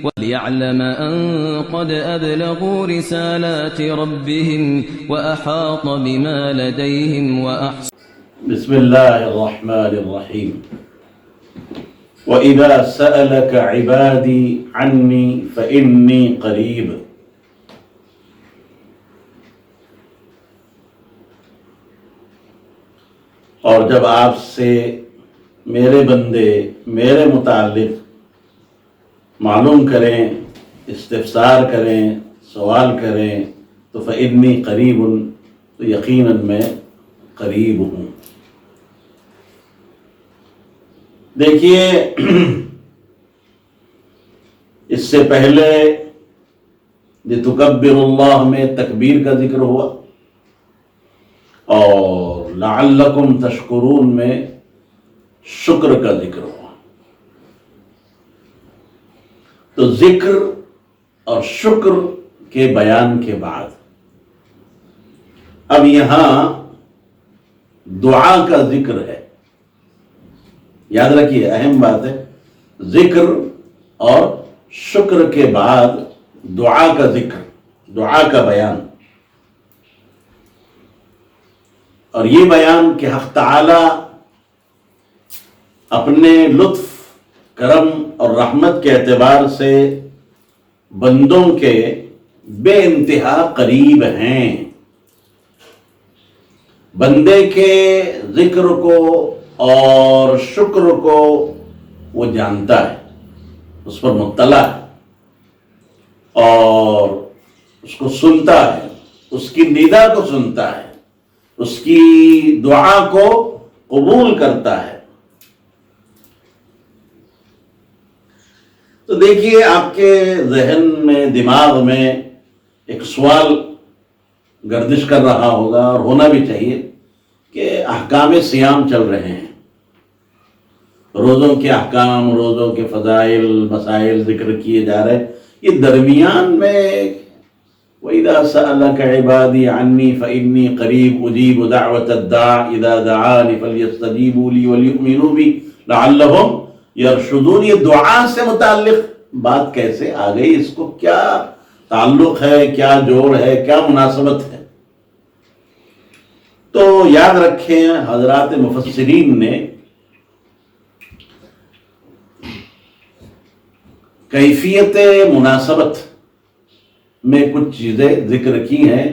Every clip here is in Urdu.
وليعلم أن قد أبلغوا رسالات ربهم وأحاط بما لديهم وأحصى. بسم الله الرحمن الرحيم. وإذا سألك عبادي عني فإني قريب. اور جب آپ سے میرے بندے میرے متعلق معلوم کریں، استفسار کریں، سوال کریں تو فإنی قریب، تو یقیناً میں قریب ہوں۔ دیکھیے، اس سے پہلے لِتُكَبِّرُوا اللہ میں تکبیر کا ذکر ہوا، اور لعلکم تشکرون میں شکر کا ذکر ہوا۔ تو ذکر اور شکر کے بیان کے بعد اب یہاں دعا کا ذکر ہے۔ یاد رکھیے، اہم بات ہے، ذکر اور شکر کے بعد دعا کا ذکر، دعا کا بیان۔ اور یہ بیان کہ حق تعالی اپنے لطف، کرم اور رحمت کے اعتبار سے بندوں کے بے انتہا قریب ہیں۔ بندے کے ذکر کو اور شکر کو وہ جانتا ہے، اس پر مطلع ہے، اور اس کو سنتا ہے، اس کی ندا کو سنتا ہے، اس کی دعا کو قبول کرتا ہے۔ تو دیکھیے، آپ کے ذہن میں، دماغ میں ایک سوال گردش کر رہا ہوگا، اور ہونا بھی چاہیے، کہ احکام صیام چل رہے ہیں، روزوں کے احکام، روزوں کے فضائل، مسائل ذکر کیے جا رہے ہیں۔ یہ درمیان میں وَإِذَا سَأَلَكَ عِبَادِي عَنِّي فَإِنِّي قَرِيبٌ أُجِيبُ دَعْوَةَ الدَّاعِ إِذَا دَعَانِ فَلْيَسْتَجِيبُوا لِي وَلْيُؤْمِنُوا بِي لَعَلَّهُمْ يَرْشُدُونَ۔ یہ دعا سے متعلق بات کیسے آ گئی؟ اس کو کیا تعلق ہے، کیا جوڑ ہے، کیا مناسبت ہے؟ تو یاد رکھیں، حضرات مفسرین نے کیفیت مناسبت میں کچھ چیزیں ذکر کی ہیں،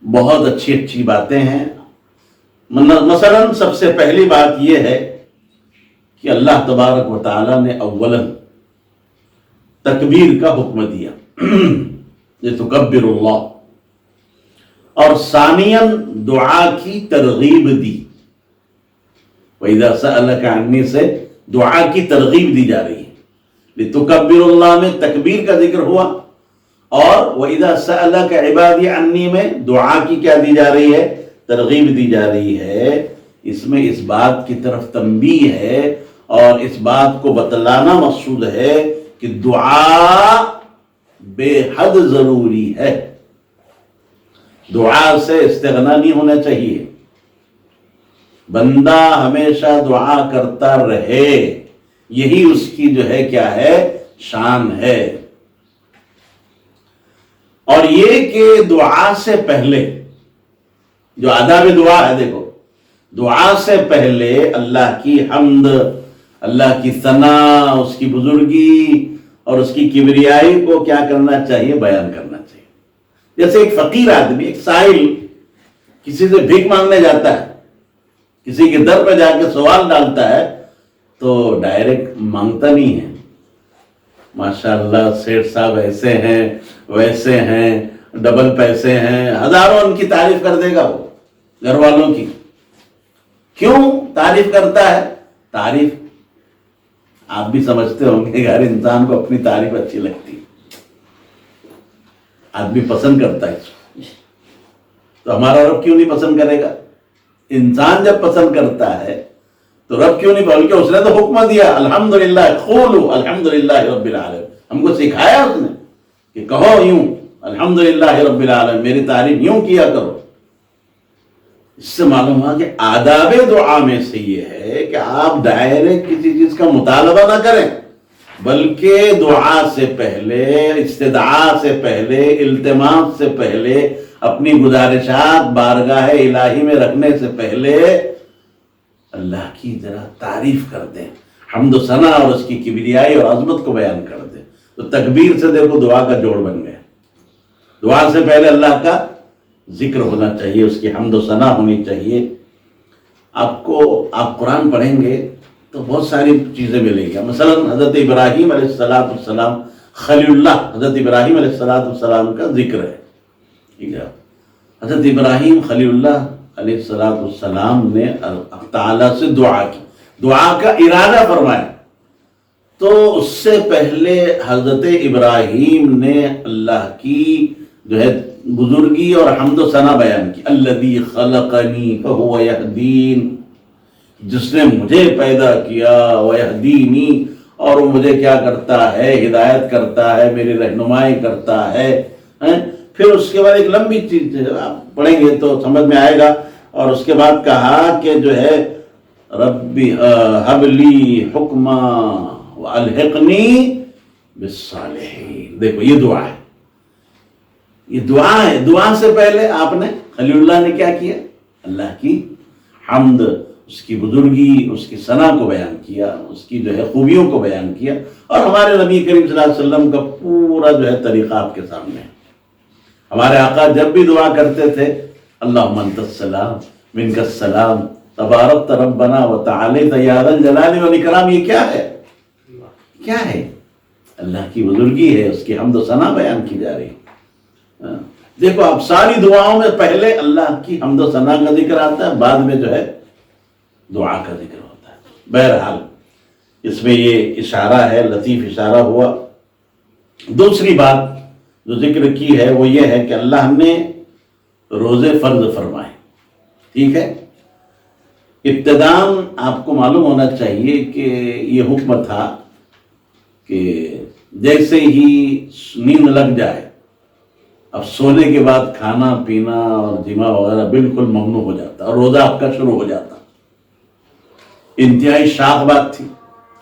بہت اچھی اچھی باتیں ہیں۔ مثلا سب سے پہلی بات یہ ہے کہ اللہ تبارک و تعالی نے اولاً تکبیر کا حکم دیا، لِتُكَبِّرُوا اللہ، اور ثانیاً دعا کی ترغیب دی۔ وَإِذَا سَأَلَكَ عَنِّي سے دعا کی ترغیب دی جا رہی ہے۔ لِتُكَبِّرُوا اللہ میں تکبیر کا ذکر ہوا، اور وَإِذَا سَأَلَكَ عِبَادِي عَنِّي میں دعا کی کیا دی جا رہی ہے؟ ترغیب دی جا رہی ہے۔ اس میں اس بات کی طرف تنبیہ ہے اور اس بات کو بتلانا مقصود ہے کہ دعا بے حد ضروری ہے، دعا سے استغنا نہیں ہونا چاہیے، بندہ ہمیشہ دعا کرتا رہے، یہی اس کی جو ہے کیا ہے، شان ہے۔ اور یہ کہ دعا سے پہلے جو آداب دعا ہے، دیکھو، دعا سے پہلے اللہ کی حمد، اللہ کی ثنا، اس کی بزرگی اور اس کی کبریائی کو کیا کرنا چاہیے؟ بیان کرنا چاہیے۔ جیسے ایک فقیر آدمی، ایک سائل کسی سے بھیک مانگنے جاتا ہے، کسی کے در پہ جا کے سوال ڈالتا ہے، تو ڈائریکٹ مانگتا نہیں ہے، ماشاءاللہ سیٹھ صاحب ایسے ہیں، ویسے ہیں، ڈبل پیسے ہیں، ہزاروں ان کی تعریف کر دے گا وہ گھر والوں کی۔ کیوں تعریف کرتا ہے؟ تعریف آپ بھی سمجھتے ہوں گے، ہر انسان کو اپنی تعریف اچھی لگتی ہے، آدمی پسند کرتا ہے اس کو۔ تو ہمارا رب کیوں نہیں پسند کرے گا؟ انسان جب پسند کرتا ہے تو رب کیوں نہیں؟ بلکہ اس نے تو حکم دیا، الحمدللہ قولوا الحمدللہ رب العالمین، ہم کو سکھایا اس نے کہ کہو یوں، الحمدللہ رب العالمین، میری تعریف یوں کیا کرو۔ اس سے معلوم ہوا کہ آداب دعا میں سے یہ ہے کہ آپ ڈائریکٹ کسی چیز کا مطالبہ نہ کریں، بلکہ دعا سے پہلے، استدعا سے پہلے، التماس سے پہلے، اپنی گزارشات بارگاہ الہی میں رکھنے سے پہلے اللہ کی ذرا تعریف کر دیں، حمد و ثنا اور اس کی کبریائی اور عظمت کو بیان کر دیں. تو تکبیر سے دیکھو دعا کا جوڑ بن گیا. دعا سے پہلے اللہ کا ذکر ہونا چاہیے، اس کی حمد و ثنا ہونی چاہیے. آپ قرآن پڑھیں گے تو بہت ساری چیزیں ملیں گی. مثلا حضرت ابراہیم علیہ السلام خلیل اللہ، حضرت ابراہیم علیہ السلام کا ذکر ہے. ٹھیک ہے، حضرت ابراہیم خلیل اللہ علیہ السلام نے اللہ تعالیٰ سے دعا کی، دعا کا ارادہ فرمایا. تو اس سے پہلے حضرت ابراہیم نے اللہ کی جو ہے بزرگی اور حمد و ثنا بیان کی. الذی خلقنی فہو یہدین، جس نے مجھے پیدا کیا، ویہدینی، اور وہ مجھے کیا کرتا ہے؟ ہدایت کرتا ہے، میری رہنمائی کرتا ہے. پھر اس کے بعد ایک لمبی چیز آپ پڑھیں گے تو سمجھ میں آئے گا. اور اس کے بعد کہا کہ جو ہے ربی ہب لی حکما والحقنی بالصالحین. دیکھو یہ دعا ہے، یہ دعا ہے. دعا سے پہلے آپ نے خلیل اللہ نے کیا کیا؟ اللہ کی حمد، اس کی بزرگی، اس کی ثنا کو بیان کیا، اس کی جو ہے خوبیوں کو بیان کیا. اور ہمارے نبی کریم صلی اللہ علیہ وسلم کا پورا جو ہے طریقہ آپ کے سامنے ہے. ہمارے آقا جب بھی دعا کرتے تھے اللہم انت السلام منک السلام تبارکت ربنا وتعالیت یا ذا الجلال والاکرام. یہ کیا ہے؟ کیا ہے؟ اللہ کی بزرگی ہے، اس کی حمد و ثنا بیان کی جا رہی ہے. دیکھو اب ساری دعاؤں میں پہلے اللہ کی حمد و ثنا کا ذکر آتا ہے، بعد میں جو ہے دعا کا ذکر ہوتا ہے. بہرحال اس میں یہ اشارہ ہے، لطیف اشارہ ہوا. دوسری بات جو ذکر کی ہے وہ یہ ہے کہ اللہ نے روزے فرض فرمائے. ٹھیک ہے، ابتداً آپ کو معلوم ہونا چاہیے کہ یہ حکم تھا کہ جیسے ہی نیند لگ جائے، اب سونے کے بعد کھانا پینا اور جماع وغیرہ بالکل ممنوع ہو جاتا اور روزہ آپ کا شروع ہو جاتا. انتہائی شاق بات تھی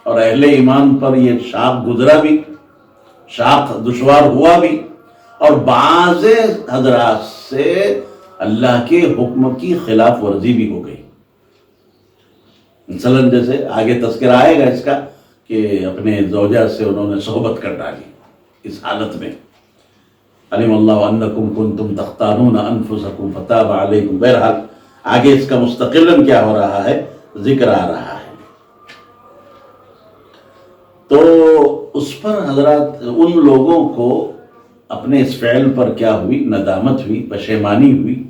اور اہل ایمان پر یہ شاق گزرا بھی، شاق دشوار ہوا بھی، اور بعض حضرات سے اللہ کے حکم کی خلاف ورزی بھی ہو گئی. مثلا جیسے آگے تذکرہ آئے گا اس کا کہ اپنے زوجہ سے انہوں نے صحبت کر ڈالی اس حالت میں. علم اللہ انکم کنتم تختارون انفسکم فتاب علیکم. بہرحال آگے اس کا مستقلاً کیا ہو رہا ہے؟ ذکر آ رہا ہے. تو اس پر حضرات ان لوگوں کو اپنے اس فعل پر کیا ہوئی؟ ندامت ہوئی، پشیمانی ہوئی.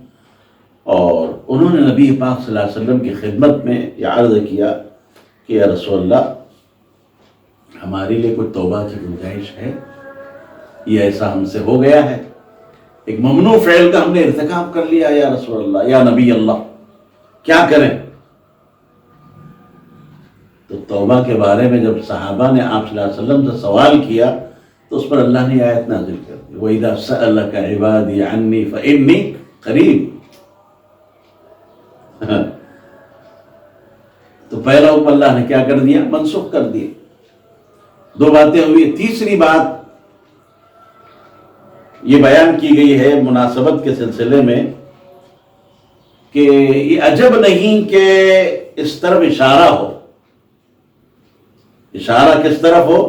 اور انہوں نے نبی پاک صلی اللہ علیہ وسلم کی خدمت میں یہ عرض کیا کہ یا رسول اللہ ہمارے لیے کوئی توبہ کی گنجائش ہے؟ یہ ایسا ہم سے ہو گیا ہے، ایک ممنوع فعل کا ہم نے ارتکاب کر لیا یا رسول اللہ، یا نبی اللہ، کیا کریں؟ تو توبہ کے بارے میں جب صحابہ نے آپ صلی اللہ علیہ وسلم سے سوال کیا تو اس پر اللہ نے آیت نازل کر دی وَإِذَا سَأَلَكَ عِبَادِي عَنِّي فَإِنِّي قَرِيبٌ. تو پہلا حکم اللہ نے کیا کر دیا؟ منسوخ کر دیا. دو باتیں ہوئی. تیسری بات یہ بیان کی گئی ہے مناسبت کے سلسلے میں کہ یہ عجب نہیں کہ اس طرف اشارہ ہو. اشارہ کس طرف ہو؟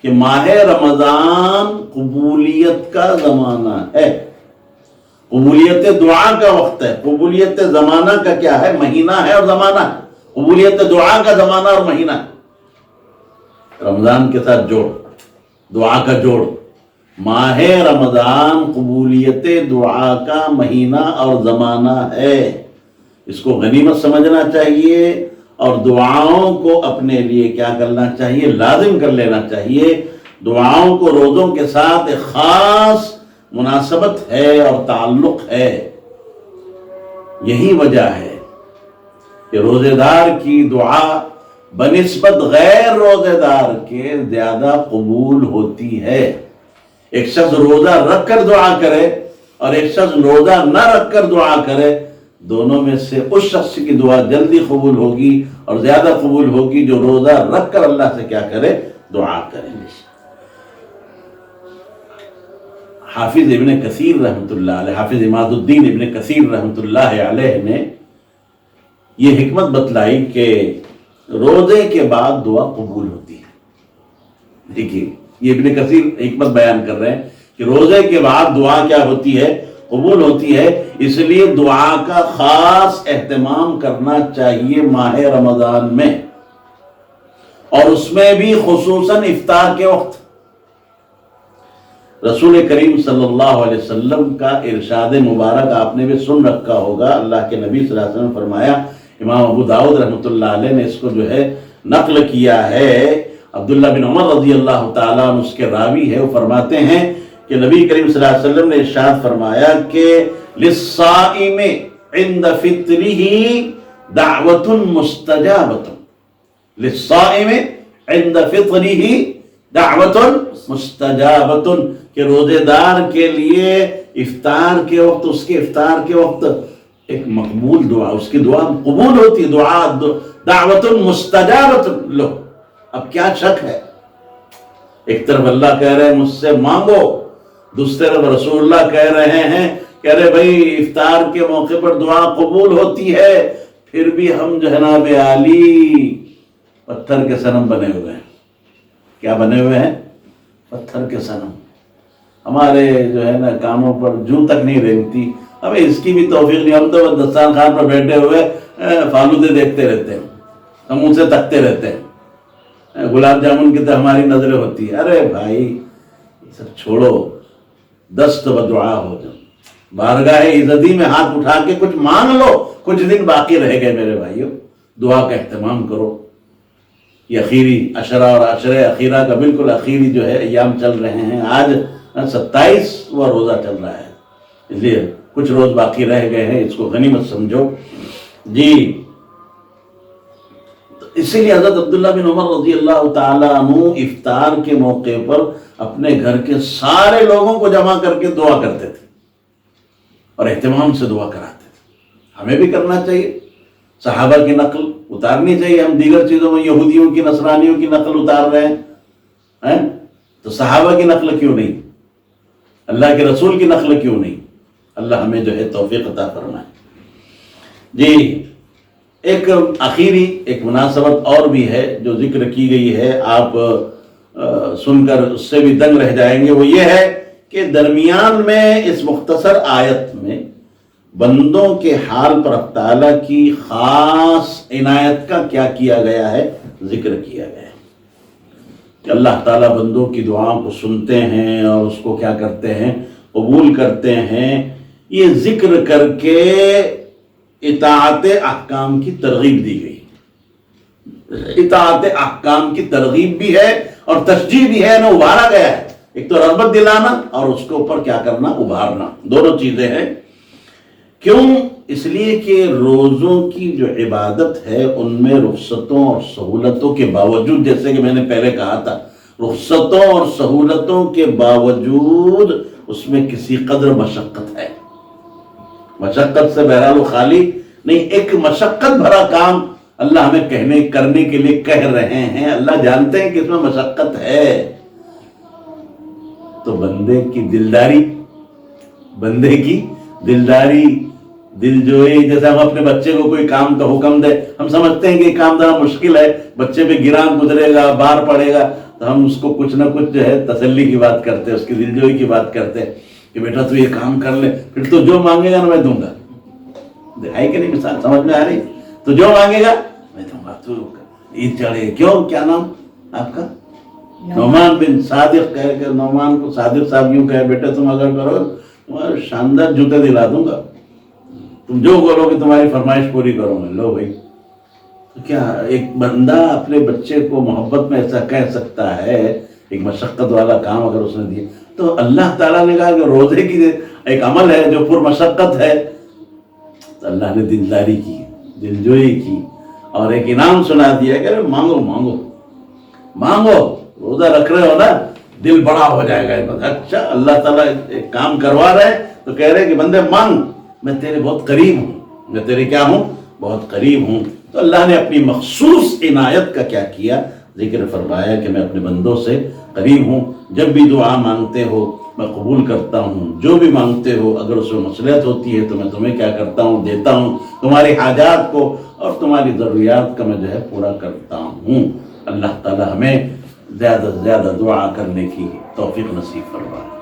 کہ ماہ رمضان قبولیت کا زمانہ ہے، قبولیت دعا کا وقت ہے. قبولیت زمانہ کا کیا ہے؟ مہینہ ہے اور زمانہ ہے. قبولیت دعا کا زمانہ اور مہینہ ہے. رمضان کے ساتھ جوڑ، دعا کا جوڑ. ماہ رمضان قبولیت دعا کا مہینہ اور زمانہ ہے. اس کو غنیمت سمجھنا چاہیے اور دعاؤں کو اپنے لیے کیا کرنا چاہیے؟ لازم کر لینا چاہیے. دعاؤں کو روزوں کے ساتھ ایک خاص مناسبت ہے اور تعلق ہے. یہی وجہ ہے کہ روزے دار کی دعا بنسبت غیر روزے دار کے زیادہ قبول ہوتی ہے. ایک شخص روزہ رکھ کر دعا کرے اور ایک شخص روزہ نہ رکھ کر دعا کرے، دونوں میں سے اس شخص کی دعا جلدی قبول ہوگی اور زیادہ قبول ہوگی جو روزہ رکھ کر اللہ سے کیا کرے؟ دعا کرے. حافظ ابن کثیر رحمۃ اللہ علیہ، حافظ عماد الدین ابن کثیر رحمۃ اللہ علیہ نے یہ حکمت بتلائی کہ روزے کے بعد دعا قبول ہوتی ہے۔ دیکھیے یہ ابن کثیر حکمت بیان کر رہے ہیں کہ روزے کے بعد دعا کیا ہوتی ہے؟ قبول ہوتی ہے۔ اس لیے دعا کا خاص اہتمام کرنا چاہیے ماہ رمضان میں، اور اس میں بھی خصوصاً افطار کے وقت۔ رسول کریم صلی اللہ علیہ وسلم کا ارشاد مبارک آپ نے بھی سن رکھا ہوگا۔ اللہ کے نبی صلی اللہ علیہ وسلم نے فرمایا، امام ابو داؤد رحمۃ اللہ علیہ نے اس کو جو ہے نقل کیا ہے، عبداللہ بن عمر رضی اللہ تعالیٰ عنہ اس کے راوی ہے، وہ فرماتے ہیں کہ نبی کریم صلی اللہ علیہ وسلم نے ارشاد فرمایا کہ للصائم عند فطره دعوت مستجابۃ، للصائم عند فطره دعوت مستجابۃ، کہ روزے دار کے لیے افطار کے وقت، اس کے افطار کے وقت ایک مقبول دعا، اس کی دعا قبول ہوتی، دعا دعوت مستجابۃ۔ لو اب کیا شک ہے؟ ایک طرف اللہ کہہ رہے ہیں مجھ سے مانگو، دوسری طرف رسول اللہ کہہ رہے ہیں، کہہ رہے بھائی افطار کے موقع پر دعا قبول ہوتی ہے، پھر بھی ہم جناب عالی پتھر کے صنم بنے ہوئے ہیں۔ کیا بنے ہوئے ہیں؟ پتھر کے صنم۔ ہمارے جو ہے نا کانوں پر جوں تک نہیں رینگتی، اب اس کی بھی توفیق نہیں، ہم تو دستار خان پر بیٹھے ہوئے فالودے دیکھتے رہتے ہیں، ہم ان سے تکتے رہتے ہیں، گلاب جامن کی تو ہماری نظریں ہوتی ہے۔ ارے بھائی سب چھوڑو، دست و دعا ہو جاؤ، بارگاہ عزتی میں ہاتھ اٹھا کے کچھ مانگ لو، کچھ دن باقی رہ گئے میرے بھائیو، دعا کا اہتمام کرو۔ یہ اخیری عشرہ اور عشرہ اخیرہ کا بالکل اخیری جو ہے ایام چل رہے ہیں، آج 27واں روزہ چل رہا ہے، اس لیے کچھ روز باقی رہ گئے ہیں، اس کو غنیمت سمجھو جی۔ اسی لیے حضرت عبداللہ بن عمر رضی اللہ تعالیٰ عنہ افطار کے موقع پر اپنے گھر کے سارے لوگوں کو جمع کر کے دعا کرتے تھے اور اہتمام سے دعا کراتے تھے۔ ہمیں بھی کرنا چاہیے، صحابہ کی نقل اتارنی چاہیے۔ ہم دیگر چیزوں میں یہودیوں کی، نصرانیوں کی نقل اتار رہے ہیں تو صحابہ کی نقل کیوں نہیں؟ اللہ کے رسول کی نقل کیوں نہیں؟ اللہ ہمیں جو ہے توفیق عطا فرمائے جی۔ ایک آخری ایک مناسبت اور بھی ہے جو ذکر کی گئی ہے، آپ سن کر اس سے بھی دنگ رہ جائیں گے، وہ یہ ہے کہ درمیان میں اس مختصر آیت میں بندوں کے حال پر اللہ تعالیٰ کی خاص عنایت کا کیا کیا گیا ہے، ذکر کیا گیا ہے کہ اللہ تعالیٰ بندوں کی دعاؤں کو سنتے ہیں اور اس کو کیا کرتے ہیں، قبول کرتے ہیں۔ یہ ذکر کر کے اطاعت احکام کی ترغیب دی گئی، اطاعت احکام کی ترغیب بھی ہے اور تشجیع بھی ہے، نہ ابھارا گیا ہے۔ ایک تو رغبت دلانا اور اس کے اوپر کیا کرنا، ابھارنا، دونوں چیزیں ہیں۔ کیوں؟ اس لیے کہ روزوں کی جو عبادت ہے ان میں رخصتوں اور سہولتوں کے باوجود، جیسے کہ میں نے پہلے کہا تھا، رخصتوں اور سہولتوں کے باوجود اس میں کسی قدر مشقت ہے۔ مشقت سے بہرحال خالی نہیں، ایک مشقت بھرا کام اللہ ہمیں کرنے کے لیے کہہ رہے ہیں۔ اللہ جانتے ہیں کہ اس میں مشقت ہے، تو بندے کی دلداری، دلجوئی، جیسے ہم اپنے بچے کو کوئی کام کا حکم دے، ہم سمجھتے ہیں کہ یہ کام ذرا مشکل ہے، بچے پہ گران گزرے گا، بار پڑے گا، تو ہم اس کو کچھ نہ کچھ جو ہے تسلی کی بات کرتے ہیں، اس کی دلجوئی کی بات کرتے ہیں کہ بیٹا تو یہ کام کر لے، پھر تو جو مانگے گا نا میں دوں گا۔ ہے کہ نہیں مثال سمجھ میں آ رہی؟ تو جو مانگے گا میں دوں گا، تو عید چڑھے، کیوں، کیا نام آپ کا؟ نعمان بن صادق کہہ کر، نعمان کو صادق صاحب یوں کہے، بیٹا تم اگر کرو تمہارے شاندار جوتے دلا دوں گا، تم جو بولو گے تمہاری فرمائش پوری کروں گا۔ لو بھائی، تو کیا ایک بندہ اپنے بچے کو محبت میں ایسا کہہ سکتا ہے؟ ایک مشقت والا کام اگر اس نے دیا، تو اللہ تعالیٰ نے کہا کہ روزے کی ایک عمل ہے جو پر مشقت ہے، تو اللہ نے دلداری کی، دلجوئی کی اور ایک انعام سنا دیا کہ مانگو مانگو مانگو، روزہ رکھ رہے ہو نا، دل بڑا ہو جائے گا۔ اچھا اللہ تعالیٰ ایک کام کروا رہے ہیں تو کہہ رہے کہ بندے مانگ، میں تیرے بہت قریب ہوں، میں تیرے کیا ہوں، بہت قریب ہوں۔ تو اللہ نے اپنی مخصوص عنایت کا کیا کیا، ذکر فرمایا کہ میں اپنے بندوں سے قریب ہوں۔ جب بھی دعا مانگتے ہو میں قبول کرتا ہوں، جو بھی مانگتے ہو اگر اس میں مصلحت ہوتی ہے تو میں تمہیں کیا کرتا ہوں، دیتا ہوں، تمہاری حاجات کو اور تمہاری ضروریات کا میں جو ہے پورا کرتا ہوں۔ اللہ تعالی ہمیں زیادہ سے زیادہ دعا کرنے کی توفیق نصیب فرمائے۔